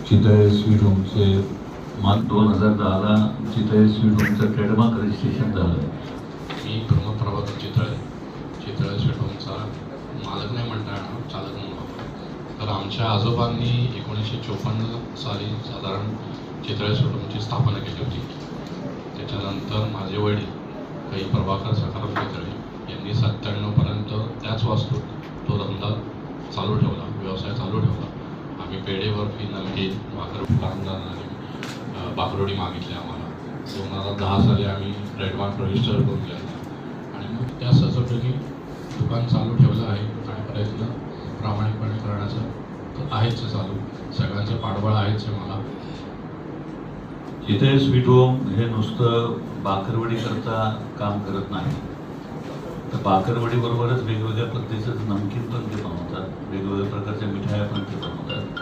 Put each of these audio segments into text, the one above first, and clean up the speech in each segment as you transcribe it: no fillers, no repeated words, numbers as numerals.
Chitale sweet होमचे 2010ला Chitale sweet होमचं ट्रेडमार्क रजिस्ट्रेशन झालं. मी प्रमोद प्रभाकर चितळे स्वीट होमचा मालक नाही म्हणता येणार, चालक म्हणून वापरतो. तर आमच्या आजोबांनी 1954 साली साधारण चितळे स्वीट होमची स्थापना केली होती. त्याच्यानंतर माझे वडील काही प्रभाकर सखाराम चितळे यांनी 97पर्यंत त्याच वास्तूत तो धंदा चालू ठेवला, व्यवसाय चालू ठेवला. आम्ही पेढे बर्फी नमकीन भाकर कामदार आणि भाकरवडी मागितली आम्हाला. 2010 साली आम्ही ट्रेडमार्क रजिस्टर करून घ्यायला आणि मग त्या सहजोगी दुकान चालू ठेवलं आहे आणि प्रयत्न प्रामाणिकपणे करण्याचं तर आहेच चालू. सगळ्यांचं पाठबळ आहेच आहे मला. चितळे स्वीट होम हे नुसतं भाकरवडी करता काम करत नाही, तर भाकरवडी बरोबरच वेगवेगळ्या पद्धतीचं नमकीन पण ते बनवतात, वेगवेगळ्या प्रकारच्या मिठाया पण ते बनवतात.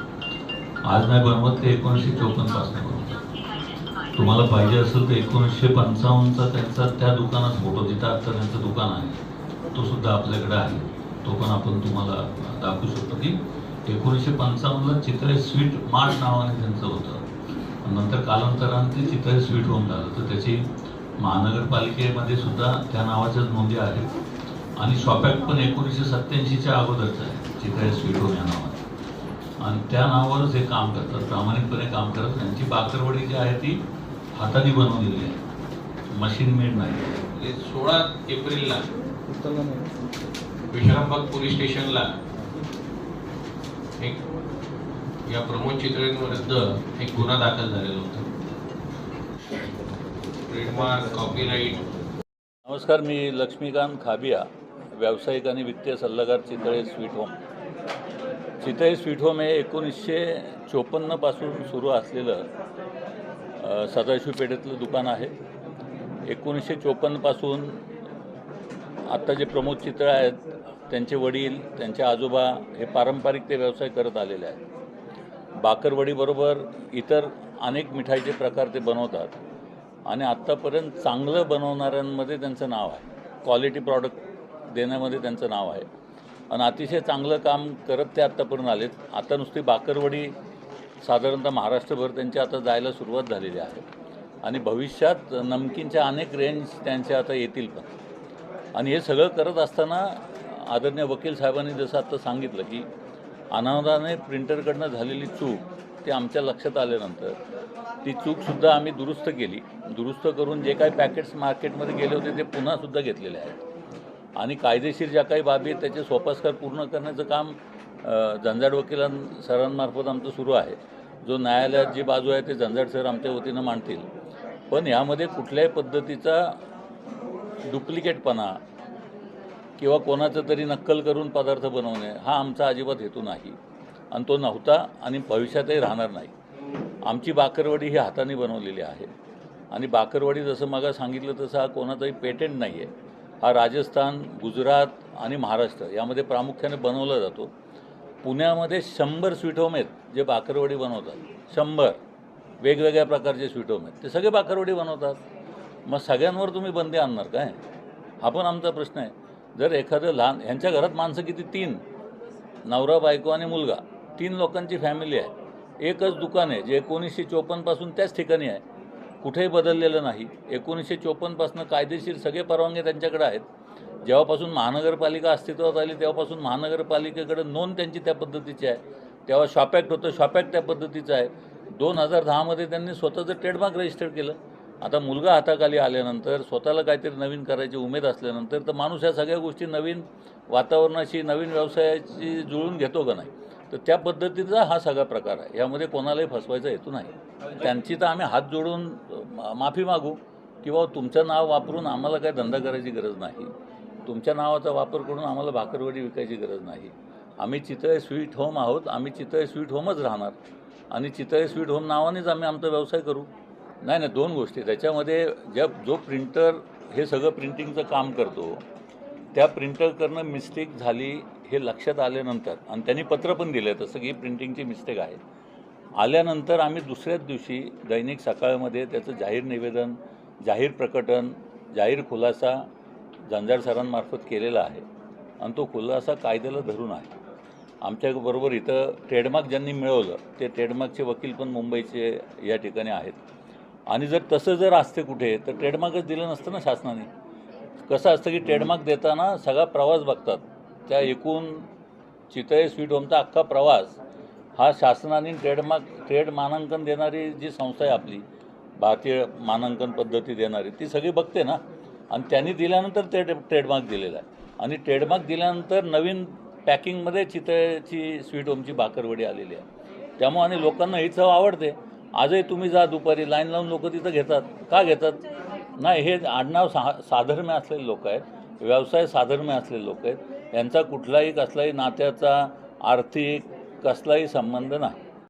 आज नाही बनवत, ते 1954 पासून बनवतात. तुम्हाला पाहिजे असेल तर 1955चा त्यांचा त्या दुकानात फोटो, जिथं आता त्यांचं दुकान आहे तो सुद्धा आपल्याकडे आहे. तो पण आपण तुम्हाला दाखवू शकतो की 1955ला चितळे स्वीट मार्ट नावाने त्यांचं होतं. नंतर कालांतराने ते चितळे स्वीट होम झालं. तर त्याची महानगरपालिकेमध्ये सुद्धा त्या नावाच्याच नोंदी आहेत आणि शॉपॅक्ट पण 1987च्या अगोदरचं आहे चितळे स्वीट होम या नावात. आणि त्या नावावरच हे काम करतात, प्रामाणिकपणे काम करत. त्यांची भाकरवडी जी आहे ती हाताने बनवलेली आहे, मशीन मेड नाही. 16 एप्रिलला विश्रामबाग पोलीस स्टेशनला एक या प्रमोद चितळेंविरुद्ध एक गुन्हा दाखल झालेला होता. Trademark, copyright. नमस्कार, मी लक्ष्मीकांत खाबिया, व्यावसायिक आणि वित्तीय सल्लागार, Chitale sweet home. Chitale sweet home हे 1954 पासून सुरू असलेलं सदाशिव पेठेतलं दुकान आहे. 1954 पासून आत्ता जे प्रमोद चितळे आहेत, त्यांचे वडील, त्यांचे आजोबा हे पारंपरिक ते व्यवसाय करत आलेले आहेत. भाकरवडीबरोबर इतर अनेक मिठाईचे प्रकार ते बनवतात आणि आत्तापर्यंत चांगलं बनवणाऱ्यांमध्ये त्यांचं नाव आहे. क्वालिटी प्रॉडक्ट देण्यामध्ये त्यांचं नाव आहे आणि अतिशय चांगलं काम करत ते आत्तापर्यंत आलेत. आता नुसती भाकरवडी साधारणतः महाराष्ट्रभर त्यांची आता जायला सुरुवात झालेली आहे आणि भविष्यात नमकीनच्या अनेक रेंज त्यांच्या आता येतील पण. आणि हे सगळं करत असताना आदरणीय वकील साहेबांनी जसं आत्ता सांगितलं की अनावधानाने प्रिंटरकडनं झालेली चूक ती आमच्या लक्षात आल्यानंतर ती चूकसुद्धा आम्ही दुरुस्त केली. दुरुस्त करून जे काही पॅकेट्स मार्केटमध्ये गेले होते ते पुन्हासुद्धा घेतलेले आहेत आणि कायदेशीर ज्या काही बाबी आहेत त्याचे सोपस्कार पूर्ण करण्याचं काम झंजाड वकिलां सरांमार्फत आमचं सुरू आहे. जो न्यायालयात जी बाजू आहे ते झंजाड सर आमच्या वतीनं मांडतील. पण यामध्ये कुठल्याही पद्धतीचा डुप्लिकेटपणा किंवा कोणाचं तरी नक्कल करून पदार्थ बनवणे हा आमचा अजिबात हेतू नाही आणि तो नव्हता आणि भविष्यातही राहणार नाही. आमची भाकरवडी ही हाताने बनवलेली आहे आणि भाकरवडी जसं मग सांगितलं तसं हा कोणाचाही पेटंट नाही आहे. हा राजस्थान, गुजरात आणि महाराष्ट्र यामध्ये प्रामुख्याने बनवला जातो. पुण्यामध्ये 100 स्वीट होम आहेत जे भाकरवडी बनवतात. 100 वेगवेगळ्या प्रकारचे स्वीट होम आहेत, ते सगळे भाकरवडी बनवतात. मग सगळ्यांवर तुम्ही बंदी आणणार काय? हा पण आमचा प्रश्न आहे. जर एखादं लहान, ह्यांच्या घरात माणसं किती? 3, नवरा, बायको आणि मुलगा, 3 लोकांची फॅमिली आहे. एकच दुकान आहे जे 1954 पासून त्याच ठिकाणी आहे, कुठेही बदललेलं नाही. 1954 पासून कायदेशीर सगळे परवानगी त्यांच्याकडे आहेत. जेव्हापासून महानगरपालिका अस्तित्वात आली तेव्हापासून महानगरपालिकेकडे नोंद त्यांची त्या पद्धतीची आहे. तेव्हा शॉपॅक्ट होतं, शॉपॅक्ट त्या पद्धतीचं आहे. 2010मध्ये त्यांनी स्वतःचं ट्रेडमार्क रजिस्टर केलं. आता मुलगा हाताखाली आल्यानंतर, स्वतःला काहीतरी नवीन करायची उमेद असल्यानंतर तर माणूस या सगळ्या गोष्टी नवीन वातावरणाशी, नवीन व्यवसायाची जुळून घेतो का नाही? तर त्या पद्धतीचा हा सगळा प्रकार आहे. यामध्ये कोणालाही फसवायचा हेतू नाही. त्यांची तर आम्ही हात जोडून माफी मागू किंवा तुमचं नाव वापरून आम्हाला काय धंदा करायची गरज नाही. तुमच्या नावाचा वापर करून आम्हाला भाकरवडी विकायची गरज नाही. आम्ही चितळे स्वीट होम आहोत, आम्ही चितळे स्वीट होमच राहणार आणि चितळे स्वीट होम नावानेच आम्ही आमचा व्यवसाय करू. नाही, 2 गोष्टी त्याच्यामध्ये. जो प्रिंटर हे सगळं प्रिंटिंगचं काम करतो, त्या प्रिंटरकडनं मिस्टेक झाली हे लक्षात आल्यानंतर आणि त्यांनी पत्र पण दिलं आहे तसं की प्रिंटिंगची मिस्टेक आहे, आल्यानंतर आम्ही दुसऱ्याच दिवशी दैनिक सकाळमध्ये त्याचं जाहीर निवेदन, जाहीर प्रकटन, जाहीर खुलासा झंजाड सरांमार्फत केलेला आहे आणि तो खुलासा कायद्याला धरून आहे. आमच्याबरोबर इथं ट्रेडमार्क ज्यांनी मिळवलं ते ट्रेडमार्कचे वकील पण मुंबईचे या ठिकाणी आहेत. आणि जर तसं जर असते कुठे तर ट्रेडमार्कच दिलं नसतं ना शासनाने. कसं असतं की ट्रेडमार्क देताना सगळा प्रवास बघतात. त्या एकूण चितळे स्वीट होमचा अख्खा प्रवास हा शासनाने ट्रेड मानांकन देणारी जी संस्था आहे आपली, भारतीय मानांकन पद्धती देणारी, ती सगळी बघते ना. आणि त्यांनी दिल्यानंतर ट्रेडमार्क दिलेला आहे. आणि ट्रेडमार्क दिल्यानंतर नवीन पॅकिंगमध्ये चितळेची स्वीट होमची भाकरवडी आलेली आहे. त्यामुळे आणि लोकांना ही चव आवडते. आजही तुम्ही जा दुपारी लाईन लावून लोक तिथं घेतात. का घेतात? नाही, हे आडनाव साधर्म्य असलेले लोक आहेत, व्यवसाय साधर्म्य असलेले लोक आहेत. यांचा कुठलाही कसलाही नात्याचा, आर्थिक कसलाही संबंध नाही.